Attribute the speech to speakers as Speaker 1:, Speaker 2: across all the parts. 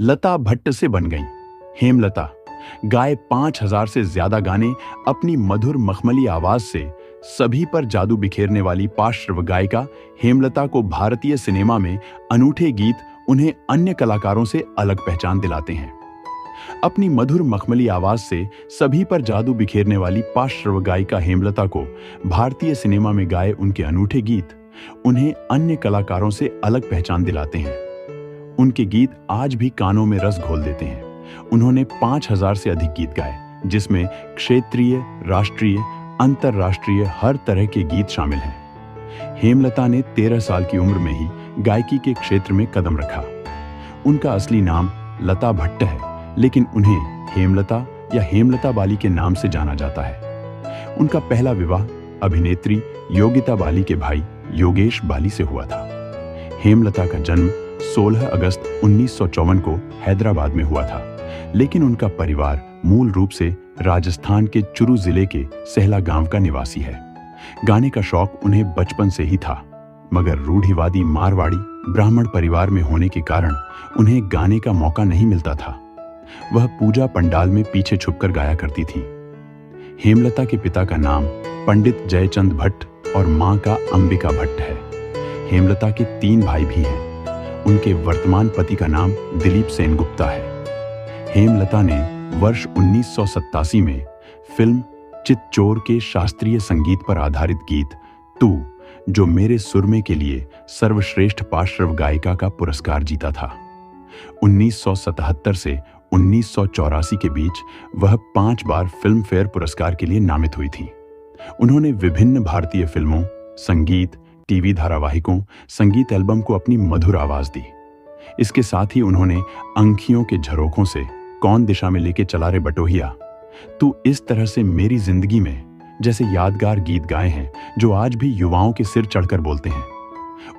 Speaker 1: लता भट्ट से बन गईं। हेमलता गाए 5000 से ज्यादा गाने अपनी मधुर मखमली आवाज से सभी पर जादू बिखेरने वाली पार्श्व गायिका हेमलता को भारतीय सिनेमा में अनूठे गीत उन्हें अन्य कलाकारों से अलग पहचान दिलाते हैं। अपनी मधुर मखमली आवाज से सभी पर जादू बिखेरने वाली पार्श्व गायिका हेमलता को भारतीय सिनेमा में गाए उनके अनूठे गीत उन्हें अन्य कलाकारों से अलग पहचान दिलाते हैं। उनके गीत आज भी कानों में रस घोल देते हैं। उन्होंने 5000 से अधिक गीत गाए, जिसमें क्षेत्रीय, राष्ट्रीय, अंतर्राष्ट्रीय हर तरह के गीत शामिल हैं। हेमलता ने 13 साल की उम्र में ही गायकी के क्षेत्र में कदम रखा। उनका असली नाम लता भट्ट है, लेकिन उन्हें हेमलता या हेमलता बाली के नाम से जाना जाता है। उनका पहला विवाह अभिनेत्री योगिता बाली के भाई योगेश बाली से हुआ था। हेमलता का जन्म 16 अगस्त 1954 को हैदराबाद में हुआ था, लेकिन उनका परिवार मूल रूप से राजस्थान के चुरू जिले के सहला गांव का निवासी है। गाने का शौक उन्हें बचपन से ही था, मगर रूढ़िवादी मारवाड़ी ब्राह्मण परिवार में होने के कारण उन्हें गाने का मौका नहीं मिलता था। वह पूजा पंडाल में पीछे छुपकर गाया करती थी। हेमलता के पिता का नाम पंडित जयचंद भट्ट और मां का अंबिका भट्ट है। हेमलता के 3 भाई भी हैं। उनके वर्तमान पति का नाम दिलीप सेनगुप्ता है। हेमलता ने वर्ष 1987 में फिल्म चितचोर के शास्त्रीय संगीत पर आधारित गीत तू जो मेरे सुरमे के लिए सर्वश्रेष्ठ पार्श्व गायिका का पुरस्कार जीता था। 1977 से 1984 के बीच वह 5 बार फिल्म फेयर पुरस्कार के लिए नामित हुई थी। उन्होंने विभिन्न भारतीय फिल्मों, संगीत, टीवी धारावाहिकों, संगीत एल्बम को अपनी मधुर आवाज दी। इसके साथ ही उन्होंने अंखियों के झरोखों से, कौन दिशा में लेके चला रे बटोहिया, तू इस तरह से मेरी जिंदगी में जैसे यादगार गीत गाए हैं जो आज भी युवाओं के सिर चढ़कर बोलते हैं।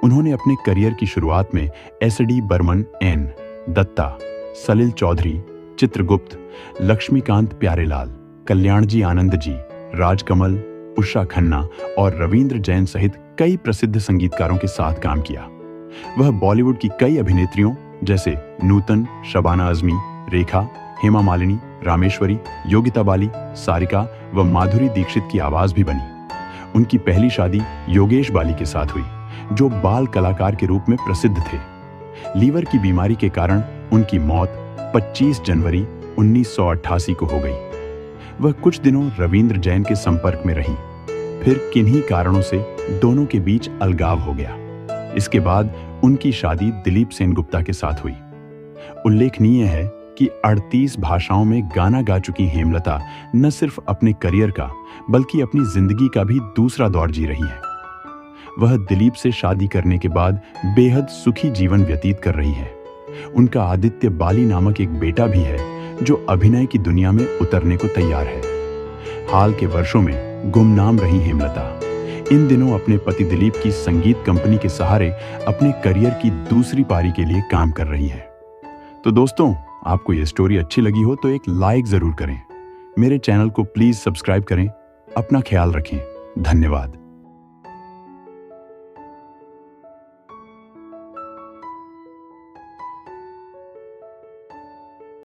Speaker 1: उन्होंने अपने करियर की शुरुआत में एस.डी. बर्मन, एन. दत्ता, सलिल चौधरी, चित्रगुप्त, लक्ष्मीकांत प्यारेलाल, कल्याणजी आनंद जी, राजकमल, उषा खन्ना और रविंद्र जैन सहित कई प्रसिद्ध संगीतकारों के साथ काम किया। वह बॉलीवुड की कई अभिनेत्रियों जैसे नूतन, शबाना आजमी, रेखा, हेमा मालिनी, रामेश्वरी, योगिता बाली, सारिका व माधुरी दीक्षित की आवाज भी बनी। उनकी पहली शादी योगेश बाली के साथ हुई, जो बाल कलाकार के रूप में प्रसिद्ध थे। लीवर की बीमारी के कारण उनकी मौत 25 जनवरी 1988 को हो गई। वह कुछ दिनों रविंद्र जैन के संपर्क में रही, फिर किन्हीं कारणों से दोनों के बीच अलगाव हो गया। इसके बाद उनकी शादी दिलीप सेनगुप्ता के साथ हुई। उल्लेखनीय है कि 38 भाषाओं में गाना गा चुकी हेमलता न सिर्फ अपने करियर का बल्कि अपनी जिंदगी का भी दूसरा दौर जी रही है। वह दिलीप से शादी करने के बाद बेहद सुखी जीवन व्यतीत कर रही है। उनका आदित्य बाली नामक एक बेटा भी है जो अभिनय की दुनिया में उतरने को तैयार है। हाल के वर्षों में गुमनाम रही हेमलता इन दिनों अपने पति दिलीप की संगीत कंपनी के सहारे अपने करियर की दूसरी पारी के लिए काम कर रही है। तो दोस्तों, आपको ये स्टोरी अच्छी लगी हो तो एक लाइक जरूर करें। मेरे चैनल को प्लीज सब्सक्राइब करें। अपना ख्याल रखें। धन्यवाद।